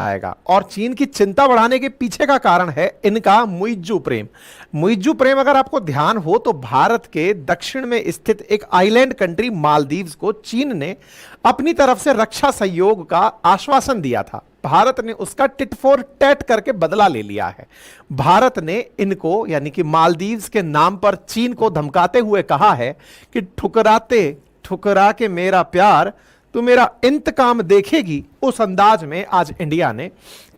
आएगा। और चीन की चिंता बढ़ाने के पीछे का कारण है इनका मुइज्जू प्रेम। मुइज्जू प्रेम अगर आपको ध्यान हो तो भारत के दक्षिण में स्थित एक आइलैंड कंट्री मालदीव्स को चीन ने अपनी तरफ से रक्षा सहयोग का आश्वासन दिया था। भारत ने उसका टिट फॉर टैट करके बदला ले लिया है। भारत ने इनको यानी कि मालदीव्स के नाम पर चीन को धमकाते हुए कहा है कि ठुकरा के मेरा प्यार तू मेरा इंतकाम देखेगी। उस अंदाज में आज इंडिया ने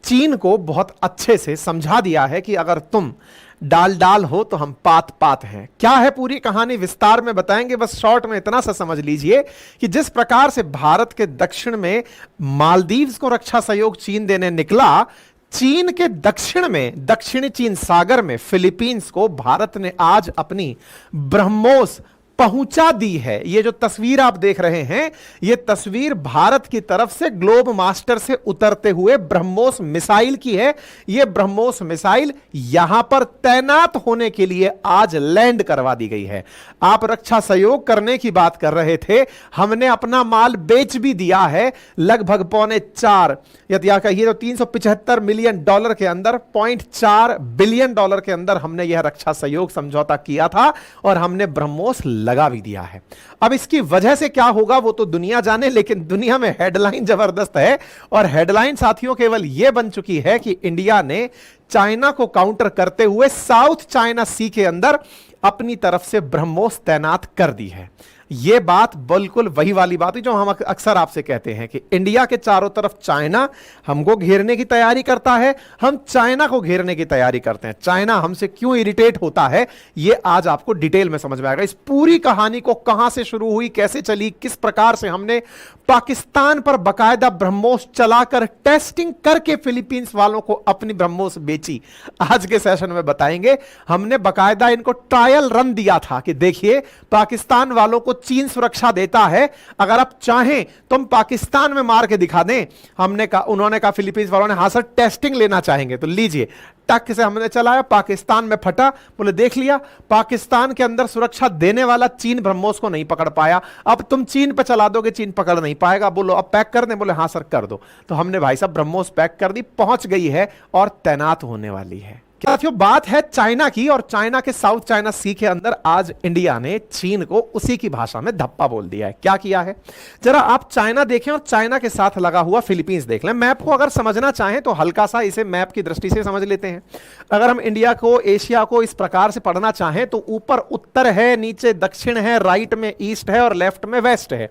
चीन को बहुत अच्छे से समझा दिया है कि अगर तुम डाल हो तो हम पात हैं। क्या है पूरी कहानी विस्तार में बताएंगे, बस शॉर्ट में इतना सा समझ लीजिए कि जिस प्रकार से भारत के दक्षिण में मालदीव्स को रक्षा सहयोग चीन देने निकला, चीन के दक्षिण में दक्षिणी चीन सागर में फिलीपींस को भारत ने आज अपनी ब्रह्मोस पहुंचा दी है। ये जो तस्वीर आप देख रहे हैं, ये तस्वीर भारत की तरफ से ग्लोब मास्टर से उतरते हुए ब्रह्मोस मिसाइल की है। ये ब्रह्मोस मिसाइल यहां पर तैनात होने के लिए आज लैंड करवा दी गई है। आप रक्षा सहयोग करने की बात कर रहे थे, हमने अपना माल बेच भी दिया है लगभग $4.5 या कहिए तो $375 मिलियन के अंदर, $0.4 बिलियन के अंदर हमने यह रक्षा सहयोग समझौता किया था और हमने ब्रह्मोस लगा भी दिया है। अब इसकी वजह से क्या होगा वो तो दुनिया जाने, लेकिन दुनिया में हेडलाइन जबरदस्त है और हेडलाइन साथियों केवल यह बन चुकी है कि इंडिया ने चाइना को काउंटर करते हुए साउथ चाइना सी के अंदर अपनी तरफ से ब्रह्मोस तैनात कर दी है। यह बात बिल्कुल वही वाली बात है जो हम अक्सर आपसे कहते हैं कि इंडिया के चारों तरफ चाइना हमको घेरने की तैयारी करता है, हम चाइना को घेरने की तैयारी करते हैं। चाइना हमसे क्यों इरिटेट होता है ये आज आपको डिटेल में समझ में आएगा। इस पूरी कहानी को कहां से शुरू हुई, कैसे चली, किस प्रकार से हमने पाकिस्तान पर बकायदा ब्रह्मोस चलाकर टेस्टिंग करके फिलीपींस वालों को अपनी ब्रह्मोस बेची, आज के सेशन में बताएंगे। हमने बकायदा इनको ट्रायल रन दिया था कि देखिए पाकिस्तान वालों को चीन सुरक्षा देता है, अगर आप चाहें तो हम पाकिस्तान में मार के दिखा दें। उन्होंने कहा, फिलीपींस वालों ने, हां सर टेस्टिंग लेना चाहेंगे तो लीजिए। टक से हमने चलाया, पाकिस्तान में फटा, बोले देख लिया पाकिस्तान के अंदर सुरक्षा देने वाला चीन ब्रह्मोस को नहीं पकड़ पाया, अब तुम चीन पे चला दोगे, चीन पकड़ नहीं पाएगा, बोलो अब पैक कर दें, बोले हां सर कर दो। तो हमने भाई साहब ब्रह्मोस पैक कर दी, पहुंच गई है और तैनात होने वाली है। साथियों बात है चाइना की, और चाइना के साउथ चाइना सी के अंदर आज इंडिया ने चीन को उसी की भाषा में धप्पा बोल दिया है। क्या किया है जरा आप चाइना देखें और चाइना के साथ लगा हुआ फिलीपींस देख लें। मैप को अगर समझना चाहें तो हल्का सा इसे मैप की दृष्टि से समझ लेते हैं। अगर हम इंडिया को, एशिया को इस प्रकार से पढ़ना चाहें तो ऊपर उत्तर है, नीचे दक्षिण है, राइट में ईस्ट है और लेफ्ट में वेस्ट है।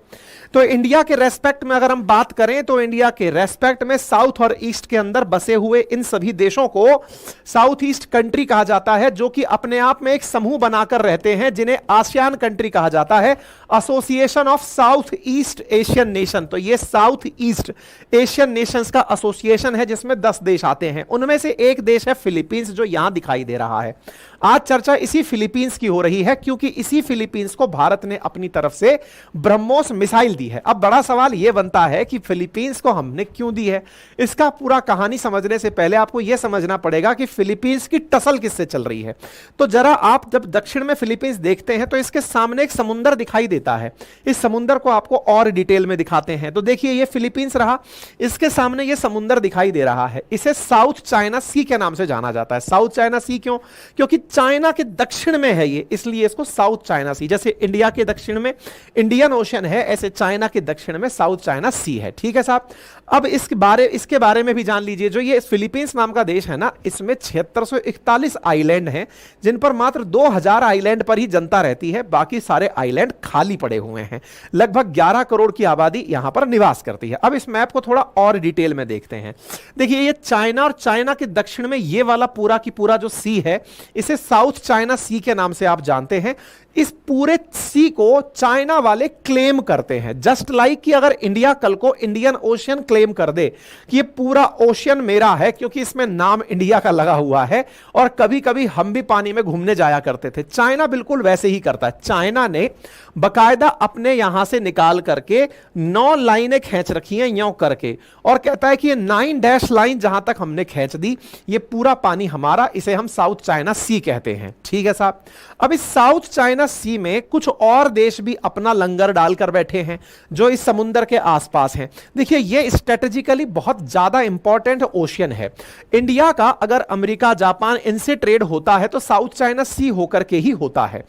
तो इंडिया के रेस्पेक्ट में अगर हम बात करें तो इंडिया के रेस्पेक्ट में साउथ और ईस्ट के अंदर बसे हुए इन सभी देशों को साउथ ईस्ट कंट्री कहा जाता है, जो कि अपने आप में एक समूह बनाकर रहते हैं जिन्हें आसियान कंट्री कहा जाता है, association of south east Asian nation. तो ये साउथ ईस्ट एशियन नेशंस का एसोसिएशन है जिसमें 10 देश आते हैं। उनमें से एक देश है फिलीपींस जो यहां दिखाई दे रहा है। आज चर्चा इसी फिलीपींस की हो रही है क्योंकि इसी फिलीपींस को भारत ने अपनी तरफ से ब्रह्मोस मिसाइल दी है। अब बड़ा सवाल यह बनता है कि फिलीपींस को हमने क्यों दी है। इसका पूरा कहानी समझने से पहले आपको यह समझना पड़ेगा कि फिलीपींस की टसल किससे चल रही है। तो जरा आप जब दक्षिण में फिलीपींस देखते हैं तो इसके सामने एक समुंदर दिखाई देता है। इस समुंदर को आपको और डिटेल में दिखाते हैं। तो देखिए ये फिलीपींस रहा, इसके सामने ये समुंदर दिखाई दे रहा है। इसे साउथ चाइना सी के नाम से जाना जाता है। साउथ चाइना सी क्यों? क्योंकि चाइना के दक्षिण में है ये, इसलिए इसको साउथ चाइना सी। जैसे इंडिया के दक्षिण में इंडियन ओशन है, ऐसे चाइना के दक्षिण में साउथ चाइना सी है। ठीक है साहब। अब इसके बारे में भी जान लीजिए। जो ये फिलीपींस नाम का देश है ना, इसमें 7641 आइलैंड हैं जिन पर मात्र 2000 आइलैंड पर ही जनता रहती है, बाकी सारे आइलैंड खाली पड़े हुए हैं। लगभग 11 करोड़ की आबादी यहां पर निवास करती है। अब इस मैप को थोड़ा और डिटेल में देखते हैं। देखिए ये चाइना और चाइना के दक्षिण में ये वाला पूरा की पूरा जो सी है, इसे साउथ चाइना सी के नाम से आप जानते हैं। इस पूरे सी को चाइना वाले क्लेम करते हैं। जस्ट लाइक कि अगर इंडिया कल को इंडियन ओशियन क्लेम कर दे कि ये पूरा ओशियन मेरा है क्योंकि इसमें नाम इंडिया का लगा हुआ है, और कभी कभी हम भी पानी में घूमने जाया करते थे। चाइना बिल्कुल वैसे ही करता है। चाइना ने बकायदा अपने यहां से निकाल करके 9 लाइनें खींच रखी हैं यूं करके, और कहता है कि ये 9 डैश लाइन जहां तक हमने खींच दी, ये पूरा पानी हमारा, इसे हम साउथ चाइना सी कहते हैं। ठीक है साहब। अब इस साउथ चाइना सी में कुछ और देश भी अपना लंगर डालकर बैठे हैं जो इस समुद्र के आसपास हैं। देखिए ये स्ट्रेटेजिकली बहुत ज्यादा इंपॉर्टेंट ओशियन है। इंडिया का अगर अमेरिका जापान इनसे ट्रेड होता है तो साउथ चाइना सी होकर के ही होता है।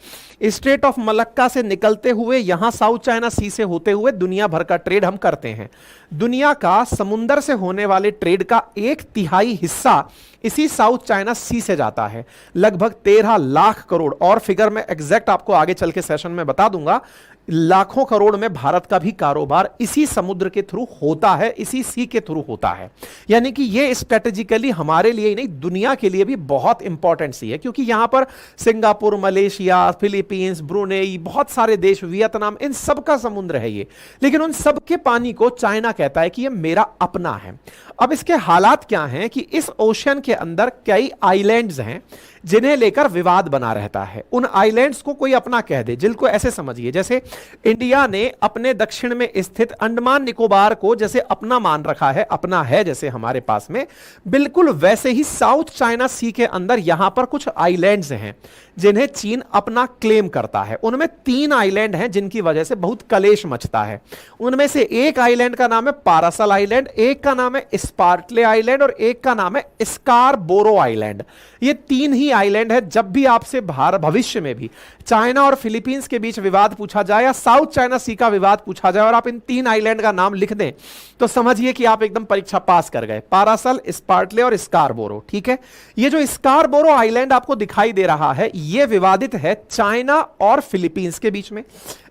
स्ट्रेट ऑफ मलक्का से निकलते हुए यहां साउथ चाइना सी से होते हुए दुनिया भर का ट्रेड हम करते हैं। दुनिया का समुद्र से होने वाले ट्रेड का 1/3 हिस्सा इसी साउथ चाइना सी से जाता है, लगभग 13 लाख करोड़। और फिगर में एग्जैक्ट आपको आगे चल के सेशन में बता दूंगा। लाखों करोड़ में भारत का भी कारोबार इसी समुद्र के थ्रू होता है, इसी सी के थ्रू होता है। यानी कि ये स्ट्रेटेजिकली हमारे लिए ही नहीं, दुनिया के लिए भी बहुत इंपॉर्टेंट सी है, क्योंकि यहां पर सिंगापुर, मलेशिया, फिलीपींस, ब्रुनेई, बहुत सारे देश, वियतनाम, इन सब का समुद्र है ये। लेकिन उन सब के पानी को चाइना कहता है कि ये मेरा अपना है। अब इसके हालात क्या हैं कि इस ओशन के अंदर कई आइलैंड्स हैं जिन्हें लेकर विवाद बना रहता है। उन आइलैंड्स को कोई अपना कह दे, जिनको ऐसे समझिए जैसे इंडिया ने अपने दक्षिण में स्थित अंडमान निकोबार को जैसे अपना मान रखा है, अपना है जैसे हमारे पास में, बिल्कुल वैसे ही साउथ चाइना सी के अंदर यहां पर कुछ आइलैंड्स हैं जिन्हें चीन अपना क्लेम करता है। उनमें 3 आइलैंड हैं जिनकी वजह से बहुत कलेश मचता है। उनमें से एक आइलैंड का नाम है पारासल आइलैंड, एक का नाम है स्पार्टले आइलैंड और एक का नाम है स्कारबोरो आइलैंड। ये 3 ही आइलैंड है। जब भी आपसे भविष्य में भी चाइना और फिलीपींस के बीच विवाद पूछा जाए या साउथ चाइना सी का विवाद पूछा जाए और आप इन 3 आइलैंड का नाम लिख दें तो समझिए कि आप एकदम परीक्षा पास कर गए। पारासल, स्पार्टले और स्कारबोरो। ठीक है। ये जो स्कारबोरो आइलैंड आपको दिखाई दे रहा है ये विवादित है चाइना और फिलीपींस के बीच में।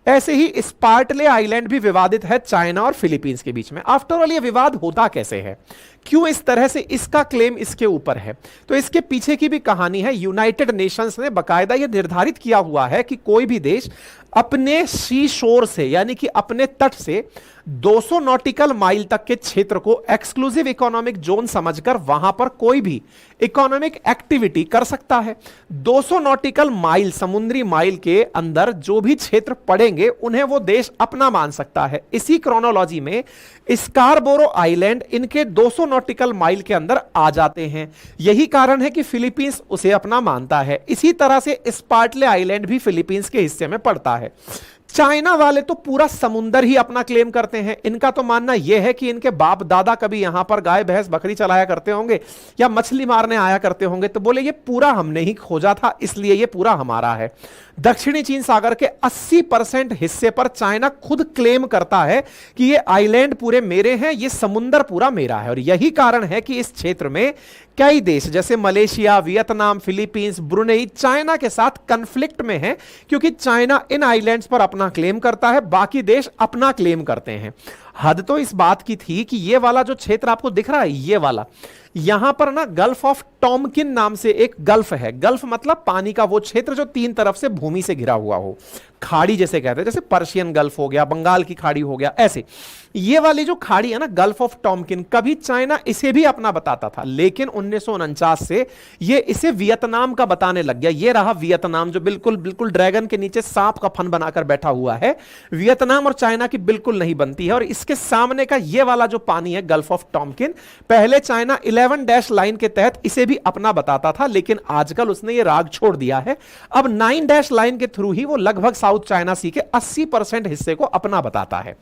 ऐसे ही स्पार्टले आइलैंड भी विवादित है चाइना और फिलीपींस के बीच में। आफ्टर ऑल ये विवाद होता कैसे है, क्यों इस तरह से इसका क्लेम इसके ऊपर है, तो इसके पीछे की भी कहानी है। यूनाइटेड नेशंस ने बकायदा यह निर्धारित किया हुआ है कि कोई भी देश अपने सी शोर से यानी कि अपने तट से 200 नॉटिकल माइल तक के क्षेत्र को एक्सक्लूसिव इकोनॉमिक जोन समझकर वहां पर कोई भी इकोनॉमिक एक्टिविटी कर सकता है। 200 नॉटिकल माइल, समुद्री माइल के अंदर जो भी क्षेत्र पड़ेंगे उन्हें वो देश अपना मान सकता है। इसी क्रोनोलॉजी में स्कारबोरो आइलैंड इनके 200 नॉटिकल माइल के अंदर आ जाते हैं। यही कारण है कि फिलीपींस उसे अपना मानता है। इसी तरह से स्पार्टले आइलैंड भी फिलीपींस के हिस्से में पड़ता है। चाइना वाले तो पूरा समुंदर ही अपना क्लेम करते हैं। इनका तो मानना यह है कि इनके बाप दादा कभी यहां पर गाय भैंस बकरी चलाया करते होंगे या मछली मारने आया करते होंगे, तो बोले ये पूरा हमने ही खोजा था इसलिए ये पूरा हमारा है। दक्षिणी चीन सागर के 80% हिस्से पर चाइना खुद क्लेम करता है कि ये आइलैंड पूरे मेरे हैं, ये समुंदर पूरा मेरा है। और यही कारण है कि इस क्षेत्र में कई देश जैसे Malaysia, Vietnam, Philippines, Brunei China के साथ कन्फ्लिक्ट में हैं, क्योंकि चाइना इन आइलैंड्स पर अपना क्लेम करता है, बाकी देश अपना क्लेम करते हैं। हद तो इस बात की थी कि ये वाला जो क्षेत्र आपको दिख रहा है, ये वाला, यहां पर ना गल्फ ऑफ टॉमकिन नाम से एक गल्फ है। गल्फ मतलब पानी का वो क्षेत्र जो 3 तरफ से भूमि से घिरा हुआ हो, खाड़ी जैसे कहते हैं, जैसे पर्शियन गल्फ हो गया, बंगाल की खाड़ी हो गया, ऐसे ये वाली जो खाड़ी है ना गल्फ ऑफ टॉमकिन, कभी चाइना इसे भी अपना बताता था, लेकिन 1949 से ये इसे वियतनाम का बताने लग गया। ये रहा वियतनाम जो बिल्कुल बिल्कुल ड्रैगन के नीचे सांप का फन बनाकर बैठा हुआ है। वियतनाम और चाइना की बिल्कुल नहीं बनती है। और इसके सामने का ये वाला जो पानी है गल्फ ऑफ टॉमकिन, पहले चाइना 11 डैश लाइन के तहत इसे भी अपना बताता था, लेकिन आजकल उसने ये राग छोड़ दिया है। अब 9 डैश लाइन के थ्रू ही वो लगभग साउथ चाइना सी के 80% हिस्से को अपना बताता है।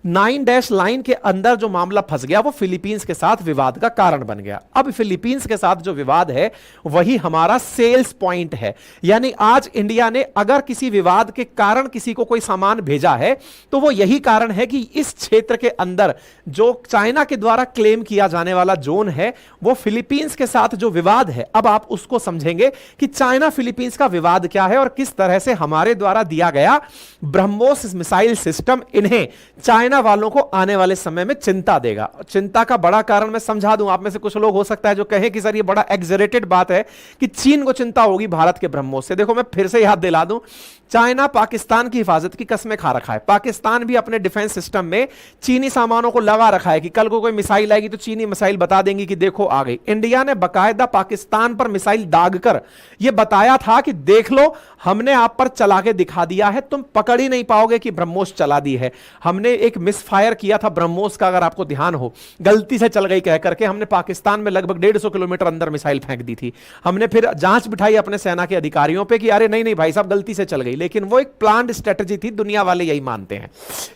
9 डैश लाइन के अंदर जो मामला फंस गया वो फिलीपींस के साथ विवाद का कारण बन गया। अब फिलीपींस के साथ जो विवाद है वही हमारा सेल्स पॉइंट है। यानी आज इंडिया ने अगर किसी विवाद के कारण किसी को कोई सामान भेजा है तो वो यही कारण है कि इस क्षेत्र के अंदर जो चाइना के द्वारा क्लेम किया जाने वाला जोन है वो फिलीपींस के साथ जो विवाद है, अब आप उसको समझेंगे कि चाइना फिलीपींस का विवाद क्या है और किस तरह से हमारे द्वारा दिया गया ब्रह्मोस मिसाइल सिस्टम इन्हें चाइना वालों को आने वाले समय में चिंता देगा। चिंता का बड़ा कारण मैं समझा दूं, आप में से कुछ लोग हो सकता है जो कहें कि सर ये बड़ा एग्जरेटेड बात है कि चीन को चिंता होगी भारत के ब्रह्मोस से। देखो मैं फिर से याद दिला दूं, चाइना पाकिस्तान की हिफाजत की कस्में खा रखा है। पाकिस्तान भी अपने डिफेंस सिस्टम में चीनी सामानों को लगा रखा है कि कल को कोई मिसाइल आएगी तो चीनी मिसाइल बता देंगी कि देखो आ गई। इंडिया ने बाकायदा पाकिस्तान पर मिसाइल दागकर यह बताया था कि देख लो हमने आप पर चला के दिखा दिया है, तुम पकड़ ही नहीं पाओगे कि ब्रह्मोस चला दी है। हमने एक मिसफायर किया था ब्रह्मोस का, अगर आपको ध्यान हो, गलती से चल गई कह करके हमने पाकिस्तान में लगभग 150 किलोमीटर अंदर मिसाइल फेंक दी थी। हमने फिर जांच बिठाई अपने सेना के अधिकारियों पे कि अरे नहीं नहीं भाई साहब गलती से चल गई, लेकिन वो एक प्लान्ड स्ट्रेटजी थी, दुनिया वाले यही मानते हैं।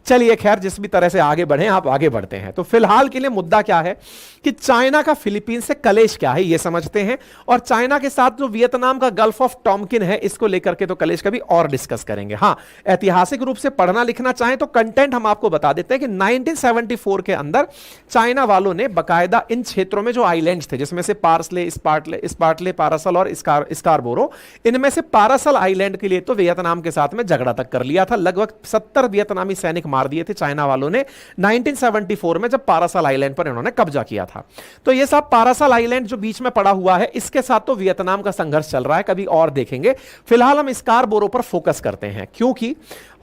चलिए खैर, जिस भी तरह से आगे बढ़े आप आगे बढ़ते हैं। तो फिलहाल के लिए मुद्दा क्या है कि चाइना का फिलीपींस से कलेश क्या है ये समझते हैं, और चाइना के साथ जो वियतनाम का गल्फ ऑफ टॉमकिन है इसको लेकर के तो कलेश कभी और डिस्कस करेंगे। हां, ऐतिहासिक रूप से पढ़ना लिखना चाहें तो कंटेंट हम आपको बता देते हैं कि 1974 के अंदर चाइना वालों ने बकायदा इन क्षेत्रों में जो आइलैंड्स थे, जिसमें से पार्सले, स्पार्टले, पारासल और स्कारबोरो, इनमें से पारासल आइलैंड के लिए तो वियतनाम के साथ में झगड़ा तक कर लिया था। लगभग 70 वियतनामी सैनिक मार दिए थे चाइना वालों ने 1974 में, जब पारासल आइलैंड पर इन्होंने कब्जा किया था। तो ये सब पारासल आइलैंड जो बीच में पड़ा हुआ है, इसके साथ तो वियतनाम का संघर्ष चल रहा है, कभी और देखेंगे। फिलहाल हम स्कारबोरो पर फोकस करते हैं, क्योंकि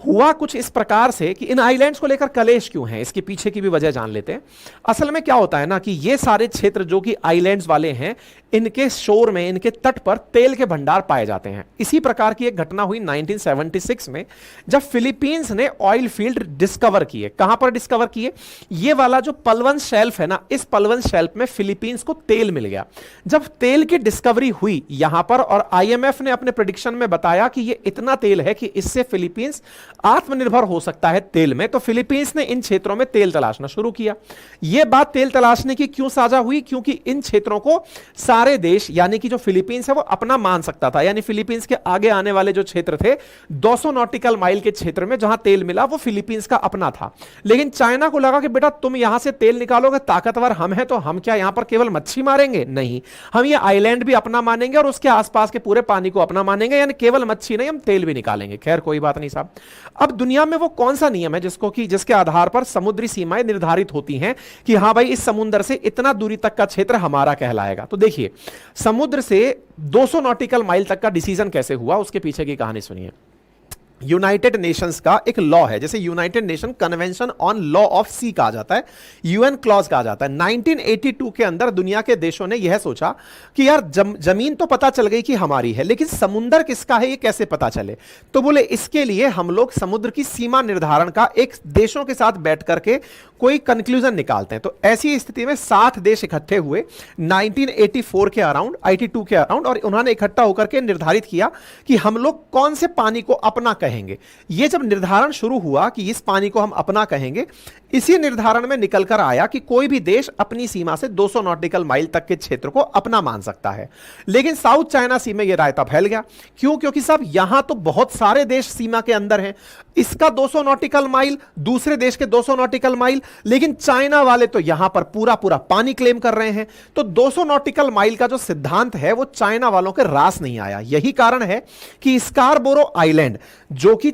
हुआ कुछ इस प्रकार से कि इन आइलैंड्स को लेकर कलेश क्यों है, इसके पीछे की भी वजह जान लेते हैं। असल में क्या होता है ना कि ये सारे क्षेत्र जो कि आइलैंड्स वाले हैं, इनके शोर में, इनके तट पर तेल के भंडार पाए जाते हैं। इसी प्रकार की एक घटना हुई 1976 में, जब फिलीपींस ने ऑयल फील्ड डिस्कवर किए। कहां पर डिस्कवर किए? ये वाला जो पलवन शेल्फ है ना, इस पलवन शेल्फ में फिलीपींस को तेल मिल गया। जब तेल की डिस्कवरी हुई यहां पर, और आईएमएफ ने अपने प्रेडिक्शन में बताया कि ये इतना तेल है कि इससे फिलीपींस आत्मनिर्भर हो सकता है तेल में, तो फिलीपींस ने इन क्षेत्रों में तेल तलाशना शुरू किया। यह बात तेल तलाशने की क्यों साझा हुई? क्योंकि इन क्षेत्रों को सारे देश, यानी कि जो फिलीपींस है वो अपना मान सकता था। यानी फिलीपींस के आगे आने वाले जो क्षेत्र थे 200 नॉटिकल माइल के क्षेत्र में जहां तेल मिला वो फिलीपींस का अपना था। लेकिन चाइना को लगा कि बेटा तुम यहां से तेल निकालोगे, ताकतवर हम हैं, तो हम क्या यहां पर केवल मच्छी मारेंगे? नहीं, हम ये आइलैंड भी अपना मानेंगे और उसके आसपास के पूरे पानी को अपना मानेंगे। यानी केवल मच्छी नहीं, हम तेल भी निकालेंगे। खैर कोई बात नहीं साहब। अब दुनिया में वो कौन सा नियम है जिसके आधार पर समुद्री सीमाएं निर्धारित होती हैं कि हां भाई इस समुद्र से इतना दूरी तक का क्षेत्र हमारा कहलाएगा? तो देखिए, समुद्र से 200 नॉटिकल माइल तक का डिसीजन कैसे हुआ, उसके पीछे की कहानी सुनिए। यूनाइटेड नेशंस का एक लॉ है, जैसे United Nation convention on law of sea कहा जाता है, यूएन क्लॉज कहा जाता है। 1982 के अंदर दुनिया के देशों ने यह सोचा कि यार जमीन तो पता चल गई कि हमारी है, लेकिन समुद्र किसका है ये कैसे पता चले? तो बोले इसके लिए हम लोग समुद्र की सीमा निर्धारण का एक देशों के साथ बैठ करके कोई कंक्लूजन निकालते हैं। तो ऐसी स्थिति में 7 देश इकट्ठे हुए 1984 के अराउंड, 82 के अराउंड, और उन्होंने इकट्ठा होकर के निर्धारित किया कि हम लोग कौन से पानी को अपना कहेंगे। यह जब निर्धारण शुरू हुआ कि इस पानी को हम अपना कहेंगे, इसी निर्धारण में निकलकर आया कि कोई भी देश अपनी सीमा से 200 नॉटिकल माइल तक के क्षेत्र को अपना मान सकता है। लेकिन साउथ चाइना सी में यह रायता फैल गया। क्यों? क्योंकि साहब यहां तो बहुत सारे देश सीमा के अंदर हैं, इसका 200 नॉटिकल माइल, दूसरे देश के 200 नॉटिकल माइल, लेकिन चाइना वाले तो यहां पर पूरा पूरा पानी क्लेम कर रहे हैं। तो 200 नॉटिकल माइल का जो सिद्धांत है वो चाइना वालों के रास नहीं आया। यही कारण है कि स्कारबोरो आइलैंड, जो कि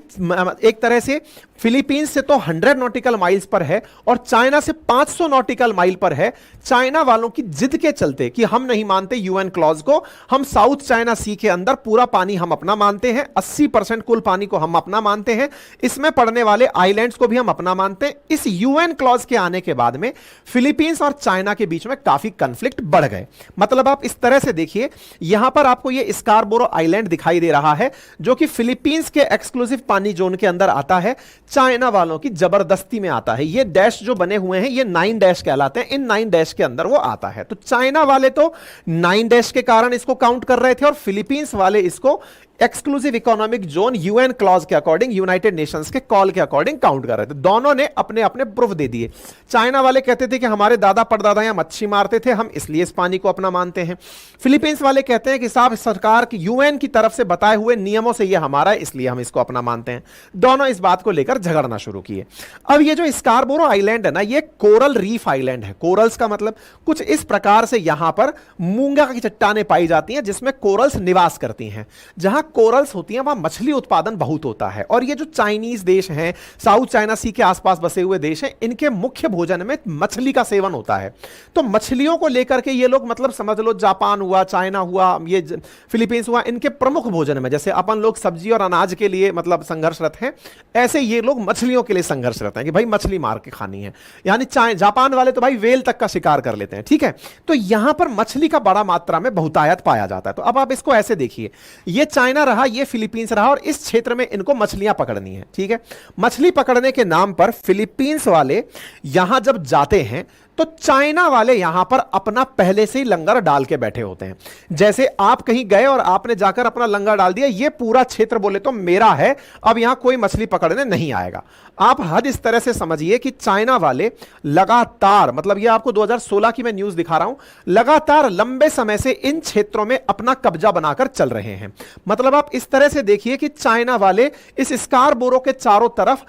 एक तरह से फिलीपींस से तो 100 नॉटिकल माइल्स पर है और चाइना से 500 नॉटिकल माइल पर है, चाइना वालों की जिद के चलते कि हम नहीं मानते यूएन क्लॉज को, हम साउथ चाइना सी के अंदर पूरा पानी हम अपना मानते हैं, 80% कुल पानी को हम अपना मानते हैं, इसमें पड़ने वाले आइलैंड्स को भी हम अपना मानते हैं। इस यूएन क्लॉज के आने के बाद में फिलीपींस और चाइना के बीच में काफी कंफ्लिक्ट बढ़ गए। मतलब आप इस तरह से देखिए, यहां पर आपको यह स्कारबोरो आइलैंड दिखाई दे रहा है, जो कि फिलीपींस के एक्सक्लूसिव पानी जोन के अंदर आता है, चाइना वालों की जबरदस्ती में आता है। ये डैश जो बने हुए हैं ये 9 डैश कहलाते हैं, इन 9 डैश के अंदर वो आता है। तो चाइना वाले तो 9 डैश के कारण इसको काउंट कर रहे थे और फिलीपींस वाले इसको exclusive economic zone UN clause के अकॉर्डिंग, यूनाइटेड नेशंस के कॉल के अकॉर्डिंग काउंट कर रहे थे। दोनों ने अपने अपने प्रूफ दे दिए। चाइना वाले कहते थे कि हमारे दादा परदादा यहां मच्छी मारते थे, हम इसलिए इस पानी को अपना मानते हैं। फिलीपींस वाले कहते हैं कि साहब सरकार की, यूएन की तरफ से बताए हुए नियमों से यह हमारा है, इसलिए हम इसको अपना मानते हैं। दोनों इस बात को लेकर झगड़ना शुरू किए। अब ये जो स्कारबोरो आइलैंड है ना, ये कोरल रीफ आइलैंड है। कोरल्स का मतलब कुछ इस प्रकार से यहां पर मूंगा की चट्टानें पाई जाती हैं जिसमें कोरल्स निवास करती हैं। जहां कोरल्स होती हैं वहां मछली उत्पादन बहुत होता है। और ये जो चाइनीज देश हैं, साउथ चाइना सी के आसपास बसे हुए देश हैं, इनके मुख्य भोजन में मछली का सेवन होता है। तो मछलियों को लेकर के ये लोग, मतलब समझ लो जापान हुआ, चाइना हुआ, ये फिलीपींस हुआ, इनके प्रमुख भोजन में जैसे अपन लोग सब्जी और अनाज के लिए मतलब संघर्षरत हैं, ऐसे ये लोग मछलियों के लिए संघर्षरत हैं कि भाई मछली मार के खानी है। यानी जापान वाले तो भाई वेल तक का शिकार कर लेते हैं, ठीक है। तो यहां पर मछली का बड़ा मात्रा में बहुतायत पाया जाता है। तो अब आप इसको ऐसे देखिए, ये चाइना रहा, ये फिलीपींस रहा, और इस क्षेत्र में इनको मछलियां पकड़नी है, ठीक है। मछली पकड़ने के नाम पर फिलीपींस वाले यहां जब जाते हैं तो चाइना वाले यहां पर अपना पहले से ही लंगर डाल के बैठे होते हैं। जैसे आप कहीं गए और आपने जाकर अपना लंगर डाल दिया, ये पूरा क्षेत्र बोले तो मेरा है, अब यहां कोई मछली पकड़ने नहीं आएगा। आप हद इस तरह से समझिए कि चाइना वाले लगातार, मतलब ये आपको 2016 की मैं न्यूज दिखा रहा हूं, लगातार लंबे समय से इन क्षेत्रों में अपना कब्जा बनाकर चल रहे हैं। मतलब आप इस तरह से देखिए कि चाइना वाले इस स्कारबोरो के चारों तरफ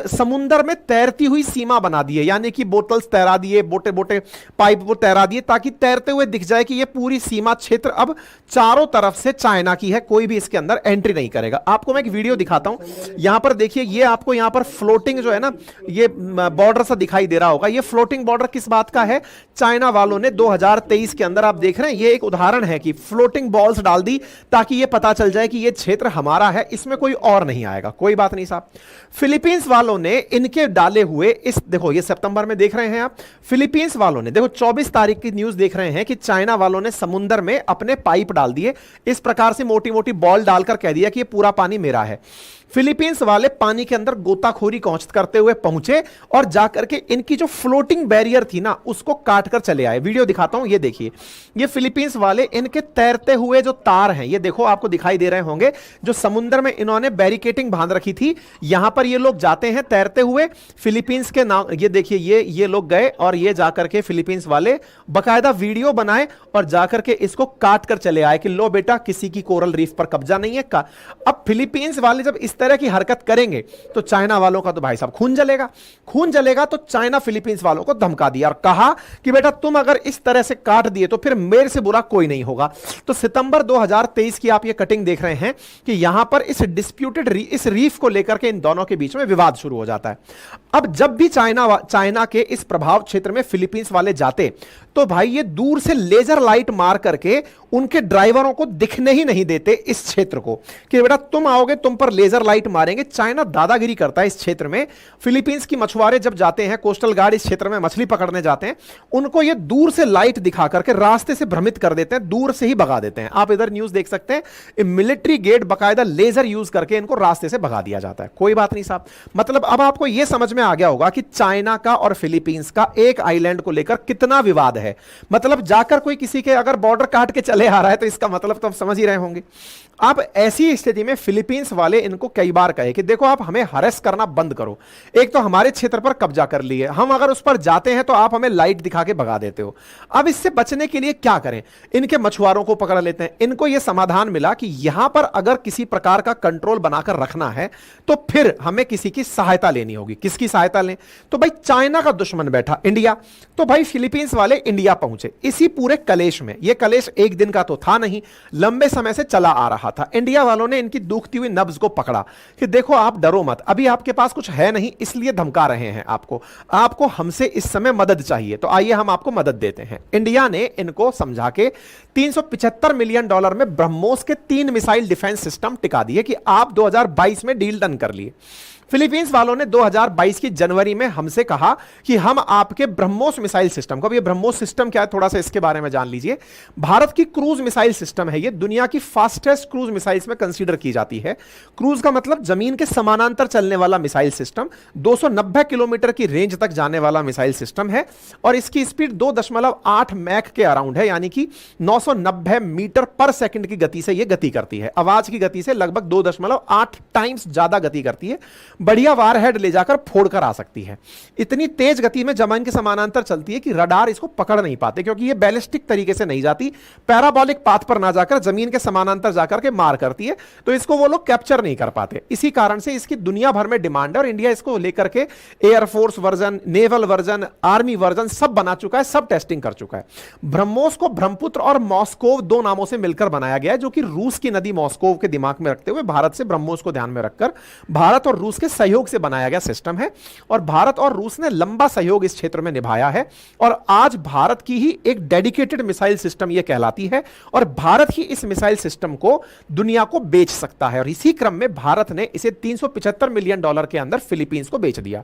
समुद्र में तैरती हुई सीमा बना दी है, यानी कि बोटल्स तैरा दिए, बोटे बोटे पाइप वो तैरा दिए, ताकि तैरते हुए दिख जाए कि ये पूरी सीमा क्षेत्र अब चारों तरफ से चाइना की है, कोई भी इसके अंदर एंट्री नहीं करेगा। आपको मैं एक वीडियो दिखाता हूं, यहां पर देखिए, ये आपको यहां पर फ्लोटिंग जो है ना, ये बॉर्डर सा दिखाई दे रहा होगा। ये फ्लोटिंग बॉर्डर किस बात का है? चाइना वालों ने 2023 के अंदर, आप देख रहे हैं, ये एक उदाहरण है कि फ्लोटिंग बॉल्स डाल दी ताकि ये पता चल जाए कि ये क्षेत्र हमारा है, इसमें कोई और नहीं आएगा। कोई बात नहीं साहब, फिलीपींस वालों ने इनके डाले हुए इस, देखो ये सितंबर में देख रहे हैं आप, फिलीपींस वालों ने देखो 24 तारीख की न्यूज देख रहे हैं कि चाइना वालों ने समुद्र में अपने पाइप डाल दिए, इस प्रकार से मोटी मोटी बॉल डालकर कह दिया कि ये पूरा पानी मेरा है। फिलीपींस वाले पानी के अंदर गोताखोरी करते हुए पहुंचे और जाकर के इनकी जो फ्लोटिंग बैरियर थी ना, उसको काट कर चले आए। वीडियो दिखाता हूं, ये देखिए, ये फिलीपींस वाले इनके तैरते हुए जो तार हैं, ये देखो आपको दिखाई दे रहे होंगे, जो समुद्र में इन्होंने बैरिकेटिंग बांध रखी थी, यहां पर ये लोग जाते हैं तैरते हुए। फिलीपींस के नाम, ये देखिए, ये लोग गए और ये जाकर के फिलीपींस वाले बकायदा वीडियो बनाए और जाकर के इसको काट कर चले आए कि लो बेटा, किसी की कोरल रीफ पर कब्जा नहीं है का। अब फिलीपींस वाले जब इस तरह की हरकत करेंगे तो चाइना वालों का तो भाई साहब खून जलेगा, खून जलेगा। तो चाइना फिलीपींस वालों को धमका दिया और कहा कि बेटा तुम अगर इस तरह से काट दिए तो फिर मेरे से बुरा कोई नहीं होगा। तो सितंबर 2023 की आप ये कटिंग देख रहे हैं कि यहां पर इस डिस्प्यूटेड इस रीफ को लेकर के इन दोनों के बीच में विवाद शुरू हो जाता है। अब जब भी चाइना के इस प्रभाव क्षेत्र में फिलीपींस वाले जाते तो भाई ये दूर से लेजर लाइट मार करके उनके ड्राइवरों को दिखने ही नहीं देते इस क्षेत्र को, कि बेटा तुम आओगे तुम पर लेजर लाइट मारेंगे। चाइना दादागिरी करता है इस क्षेत्र में। फिलीपींस की मछुआरे जब जाते हैं, कोस्टल गार्ड इस क्षेत्र में मछली पकड़ने जाते हैं, उनको ये दूर से लाइट दिखा करके रास्ते से भ्रमित कर देते हैं, दूर से ही भगा देते हैं। आप इधर न्यूज देख सकते हैं, मिलिट्री गेट बकायदा लेजर यूज करके इनको रास्ते से भगा दिया जाता है। कोई बात नहीं साहब, मतलब अब आपको यह समझ में आ गया होगा कि चाइना का और फिलीपींस का एक आइलैंड को लेकर कितना विवाद है। मतलब जाकर कोई किसी के अगर बॉर्डर काट के चले आ रहा है तो इसका मतलब तो आप समझ ही रहे होंगे। अब ऐसी स्थिति में फिलीपींस वाले इनको कई बार कहे कि देखो आप हमें हरेस करना बंद करो, एक तो हमारे क्षेत्र पर कब्जा कर लिए, हम अगर उस पर जाते हैं तो आप हमें लाइट दिखा के भगा देते हो। अब इससे बचने के लिए क्या करें? इनके मछुआरों को पकड़ लेते हैं। इनको यह समाधान मिला कि यहां पर अगर किसी प्रकार का कंट्रोल बनाकर रखना है तो फिर हमें किसी की सहायता लेनी होगी। किसकी सहायता लें? तो भाई चाइना का दुश्मन बैठा इंडिया, तो भाई फिलीपींस वाले इंडिया पहुंचे। इसी पूरे कलेश में, यह कलेश एक दिन का तो था नहीं, लंबे समय से चला आ रहा था। इंडिया वालों ने इनकी दुखती हुई नब्ज को पकड़ा कि देखो आप डरो मत, अभी आपके पास कुछ है नहीं इसलिए धमका रहे हैं आपको हमसे इस समय मदद चाहिए, तो आइए हम आपको मदद देते हैं। इंडिया ने इनको समझा के $375 मिलियन में ब्रह्मोस के 3 मिसाइल डिफेंस सिस्टम टिका दिए कि आप 2022 में डील डन कर लिए। फिलीपींस वालों ने 2022 की जनवरी में हमसे कहा कि हम आपके ब्रह्मोस मिसाइल सिस्टम को, अब ये ब्रह्मोस सिस्टम क्या है थोड़ा सा इसके बारे में जान लीजिए। भारत की क्रूज मिसाइल सिस्टम है, ये दुनिया की फास्टेस्ट क्रूज मिसाइल्स में कंसीडर की जाती है। क्रूज का मतलब जमीन के समानांतर चलने वाला मिसाइल सिस्टम, 290 किलोमीटर की रेंज तक जाने वाला मिसाइल सिस्टम है और इसकी स्पीड 2.8 मैक के अराउंड है, यानी कि 990 मीटर पर सेकंड की गति से यह गति करती है। आवाज की गति से लगभग 2.8 टाइम्स ज्यादा गति करती है। बढ़िया वारहेड ले जाकर फोड़कर आ सकती है। इतनी तेज गति में जमीन के समानांतर चलती है कि रडार इसको पकड़ नहीं पाते, क्योंकि ये बैलिस्टिक तरीके से नहीं जाती, पैराबोलिक पाथ पर ना जाकर जमीन के समानांतर जाकर के मार करती है, तो इसको वो लोग कैप्चर नहीं कर पाते। इसी कारण से इसकी दुनिया भर में डिमांड है और इंडिया इसको लेकर के air force version, naval version, army version सब बना चुका है, सब टेस्टिंग कर चुका है। ब्रह्मोस को ब्रह्मपुत्र और मॉस्को दो नामों से मिलकर बनाया गया है, जो कि रूस की नदी मॉस्को के दिमाग में रखते हुए भारत से ब्रह्मोस को ध्यान में रखकर भारत और रूस के सहयोग से बनाया गया सिस्टम है। और भारत और रूस ने लंबा सहयोग इस क्षेत्र में निभाया है और आज भारत की ही एक डेडिकेटेड मिसाइल सिस्टम यह कहलाती है और भारत ही इस मिसाइल सिस्टम को दुनिया को बेच सकता है। और इसी क्रम में भारत ने इसे $375 मिलियन के अंदर फिलीपींस को बेच दिया।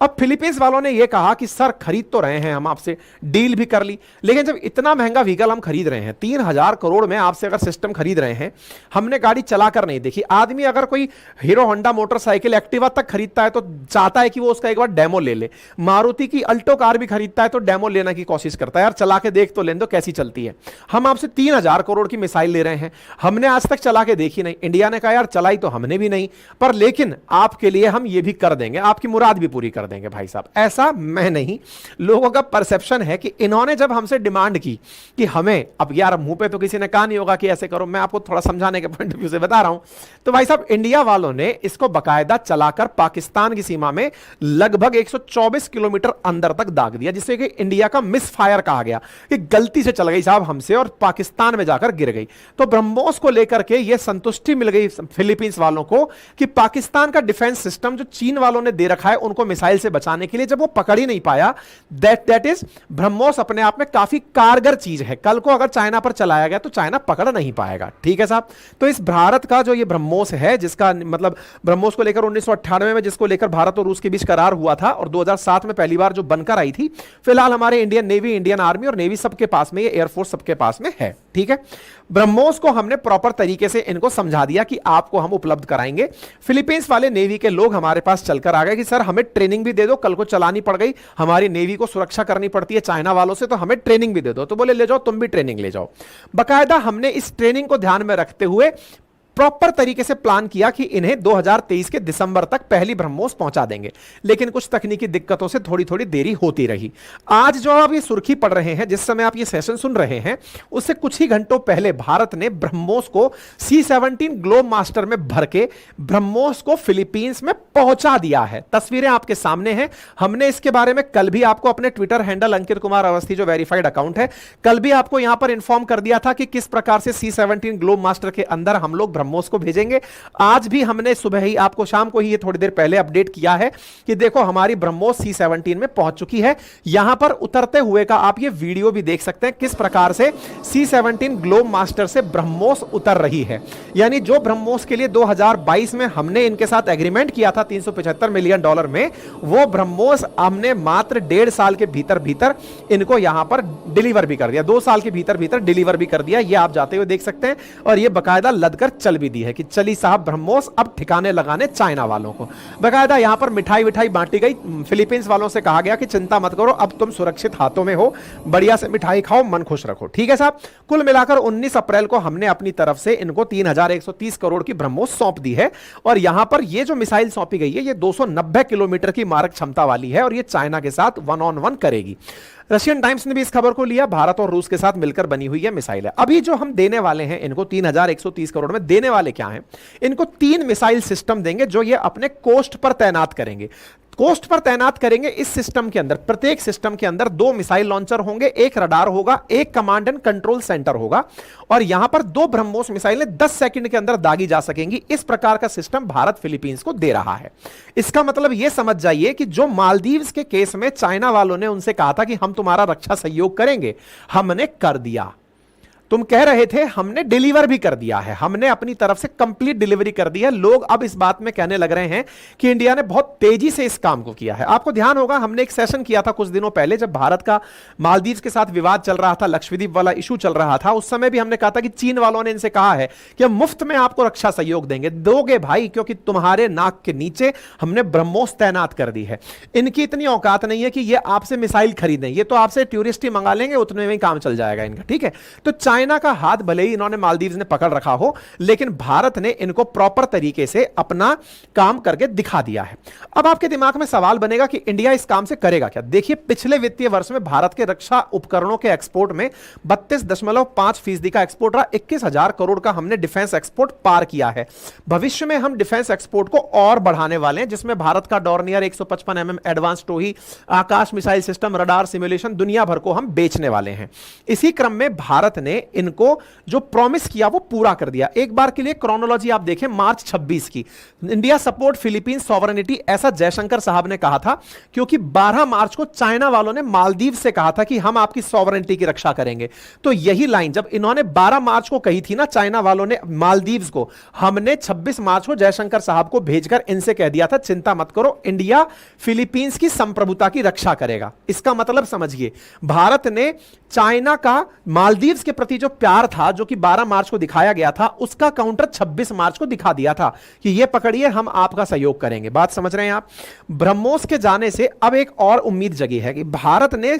अब फिलीपींस वालों ने यह कहा कि सर खरीद तो रहे हैं हम आपसे, डील भी कर ली, लेकिन जब इतना महंगा व्हीकल हम खरीद रहे हैं, 3000 करोड़ में आपसे अगर सिस्टम खरीद रहे हैं, हमने गाड़ी चलाकर नहीं देखी। आदमी अगर कोई हीरो होंडा मोटरसाइकिल एक्टिवा तक खरीदता है तो चाहता है कि वो उसका एक बार डेमो ले ले। मारुति की अल्टो कार भी खरीदता है तो डेमो लेने की कोशिश करता है, यार चला के देख तो लेने दो कैसी चलती है। हम आपसे 3000 करोड़ की मिसाइल ले रहे हैं, हमने आज तक चला के देखी नहीं। इंडिया ने कहा यार चलाई तो हमने भी नहीं, पर लेकिन आपके लिए हम ये भी कर देंगे, आपकी मुराद भी पूरी कर देंगे। भाई साहब ऐसा मैं नहीं, लोगों का परसेप्शन है कि इन्होंने जब हमसे डिमांड की कि हमें, अब यार मुंह पे तो किसी ने कहा नहीं होगा कि ऐसे करो, मैं आपको थोड़ा समझाने के पॉइंट ऑफ व्यू से बता रहा हूं। तो भाई साहब इंडिया वालों ने इसको बकायदा चलाकर पाकिस्तान की सीमा में लगभग 124 किलोमीटर अंदर तक दाग दिया, जिससे कि इंडिया का मिस फायर कहा गया कि गलती से चल गई साहब हमसे और पाकिस्तान में जाकर गिर गई। तो ब्रह्मोस को लेकर के यह संतुष्टि मिल गई फिलीपींस वालों को कि पाकिस्तान का डिफेंस सिस्टम जो चीन वालों ने दे रखा है उनको मिसाइल से बचाने के लिए, जब वो पकड़ ही नहीं पाया, दैट इज ब्रह्मोस अपने आप में काफी कारगर चीज है। कल को अगर चाइना पर चलाया गया तो चाइना पकड़ नहीं पाएगा। ठीक है साहब। तो इस भारत का जो ये ब्रह्मोस है, जिसका मतलब ब्रह्मोस को लेकर 1998 में जिसको लेकर भारत और रूस के बीच करार हुआ था और 2007 में पहली बार जो बनकर आई थी, फिलहाल हमारे इंडियन नेवी, इंडियन आर्मी और नेवी सबके पास में, ये एयरफोर्स सबके पास में है। ठीक है। ब्रह्मोस को हमने प्रॉपर तरीके से इनको समझा दिया कि आपको हम उपलब्ध कराएंगे। फिलीपींस वाले नेवी के लोग हमारे पास चलकर आ गए कि सर हमें ट्रेनिंग भी दे दो, कल को चलानी पड़ गई, हमारी नेवी को सुरक्षा करनी पड़ती है चाइना वालों से, तो हमें ट्रेनिंग भी दे दो। तो बोले ले जाओ, तुम भी ट्रेनिंग ले जाओ। बकायदा हमने इस ट्रेनिंग को ध्यान में रखते हुए प्रॉपर तरीके से प्लान किया कि इन्हें 2023 के दिसंबर तक पहली ब्रह्मोस पहुंचा देंगे, लेकिन कुछ तकनीकी दिक्कतों से थोड़ी थोड़ी देरी होती रही। आज जो आप ये सुर्खी पढ़ रहे हैं, जिस समय आप ये सेशन सुन रहे हैं, उससे कुछ ही घंटों पहले भारत ने ब्रह्मोस को C-17 ग्लोब मास्टर में भर के ब्रह्मोस को फिलीपींस में पहुंचा दिया है। तस्वीरें आपके सामने हैं। हमने इसके बारे में कल भी आपको अपने ट्विटर हैंडल अंकित कुमार अवस्थी जो वेरीफाइड अकाउंट है, कल भी आपको यहां पर इंफॉर्म कर दिया था कि किस प्रकार से C-17 ग्लोब मास्टर के अंदर हम लोग ब्रह्मोस को भेजेंगे। आज भी हमने सुबह ही आपको, शाम को ही ये थोड़ी देर पहले अपडेट किया है कि देखो हमारी ब्रह्मोस C-17 में पहुंच चुकी है। यहां पर उतरते हुए का आप ये वीडियो भी देख सकते हैं, किस प्रकार से C-17 ग्लोब मास्टर से ब्रह्मोस उतर रही है। यानी जो ब्रह्मोस के लिए 2022 में हमने इनके साथ एग्रीमेंट किया था $375 मिलियन में, वो ब्रह्मोस हमने मात्र 1.5 साल के भीतर भीतर इनको यहां पर डिलीवर भी कर दिया, 2 साल के भीतर भीतर डिलीवर भी कर दिया। ये आप जाते हुए देख सकते हैं और ये बकायदा लदकर चल भी दी है कि चली साहब ब्रह्मोस अब ठिकाने लगाने चाइना वालों को। बकायदा यहां पर मिठाई विठाई बांटी गई। फिलीपींस वालों से कहा गया कि चिंता मत करो, अब तुम सुरक्षित हाथों में हो, बढ़िया से मिठाई खाओ, मन खुश रखो। ठीक है साहब। कुल मिलाकर 19 अप्रैल को हमने अपनी तरफ से इनको 3130 करोड़ की ब्रह्मोस सौंप दी है और यहां पर ये जो मिसाइल सौंपी गई है, ये 290 किलोमीटर की मारक क्षमता वाली है और ये चाइना के साथ 1-on-1 करेगी। रशियन टाइम्स ने भी इस खबर को लिया। भारत और रूस के साथ मिलकर बनी हुई है मिसाइल है। अभी जो हम देने वाले हैं इनको 3130 करोड़ में, देने वाले क्या हैं? इनको 3 मिसाइल सिस्टम देंगे जो ये अपने कोस्ट पर तैनात करेंगे। कोस्ट पर तैनात करेंगे। इस सिस्टम के अंदर, प्रत्येक सिस्टम के अंदर 2 मिसाइल लॉन्चर होंगे, 1 रडार होगा, 1 कमांड एंड कंट्रोल सेंटर होगा और यहां पर 2 ब्रह्मोस मिसाइलें 10 सेकंड के अंदर दागी जा सकेंगी। इस प्रकार का सिस्टम भारत फिलीपींस को दे रहा है। इसका मतलब यह समझ जाइए कि जो मालदीव्स के केस में चाइना वालों ने उनसे कहा था कि हम तुम्हारा रक्षा सहयोग करेंगे, हमने कर दिया। तुम कह रहे थे, हमने डिलीवर भी कर दिया है, हमने अपनी तरफ से कंप्लीट डिलीवरी कर दी है। लोग अब इस बात में कहने लग रहे हैं कि इंडिया ने बहुत तेजी से इस काम को किया है। आपको ध्यान होगा हमने एक सेशन किया था कुछ दिनों पहले, जब भारत का मालदीव्स के साथ विवाद चल रहा था, लक्षद्वीप वाला इशू चल रहा था। उस समय भी हमने कहा था कि चीन वालों ने इनसे कहा है कि हम मुफ्त में आपको रक्षा सहयोग देंगे। दोगे भाई, क्योंकि तुम्हारे नाक के नीचे हमने ब्रह्मोस तैनात कर दी है। इनकी इतनी औकात नहीं है कि ये आपसे मिसाइल खरीदें, ये तो आपसे टूरिस्ट ही मंगा लेंगे, उतने में ही काम चल जाएगा इनका। ठीक है। तो चाइना का हाथ भले ही इन्होंने मालदीव्स ने पकड़ रखा हो, लेकिन भारत ने इनको प्रॉपर तरीके से अपना काम करके दिखा दिया है। अब आपके दिमाग में सवाल बनेगा कि इंडिया इस काम से करेगा क्या। देखिए, पिछले वित्तीय वर्ष में भारत के रक्षा उपकरणों के एक्सपोर्ट में 32.5% का एक्सपोर्ट रहा। 21,000 करोड़ का हमने डिफेंस एक्सपोर्ट पार किया है। भविष्य में हम डिफेंस एक्सपोर्ट को और बढ़ाने वाले हैं, जिसमें भारत का डॉर्नियर 155 एडवांस टोही, आकाश मिसाइल सिस्टम, रडार, सिमुलेशन दुनिया भर को हम बेचने वाले हैं। इसी क्रम में भारत ने इनको जो प्रॉमिस किया वो पूरा कर दिया। एक बार के लिए क्रोनोलॉजी आप देखें, मार्च 26 की, इंडिया सपोर्ट फिलीपींस सॉवरेनिटी, ऐसा जयशंकर साहब ने कहा था, क्योंकि 12 मार्च को चाइना वालों ने मालदीव से कहा था कि हम आपकी सॉवरेनिटी की रक्षा करेंगे। तो यही लाइन जब इन्होंने 12 मार्च को कही थी ना चाइना वालों ने मालदीव्स को, हमने 26 मार्च को जयशंकर साहब को भेजकर इनसे कह दिया था चिंता मत करो, इंडिया फिलीपींस की संप्रभुता की रक्षा करेगा। इसका मतलब समझिए, भारत ने चाइना का मालदीव्स के प्रति जो प्यार था, जो कि 12 मार्च को दिखाया गया था, उसका काउंटर 26 मार्च को दिखा दिया था कि ये पकड़िए, हम आपका सहयोग करेंगे। बात समझ रहे हैं आप। ब्रह्मोस के जाने से अब एक और उम्मीद जगी है कि भारत ने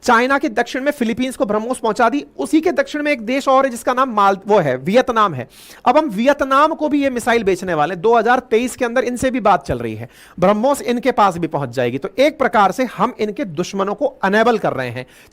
चाइना के दक्षिण में फिलीपींस को ब्रह्मोस पहुंचा दी। उसी के दक्षिण में एक देश और है जिसका नाम वो है वियतनाम है। अब हम वियतनाम को भी ये मिसाइल बेचने वाले, 2023 के अंदर इनसे भी बात चल रही है, ब्रह्मोस इनके पास भी पहुंच जाएगी। तो एक प्रकार से हम इनके दुश्मनों को अनेबल कर रहे हैं।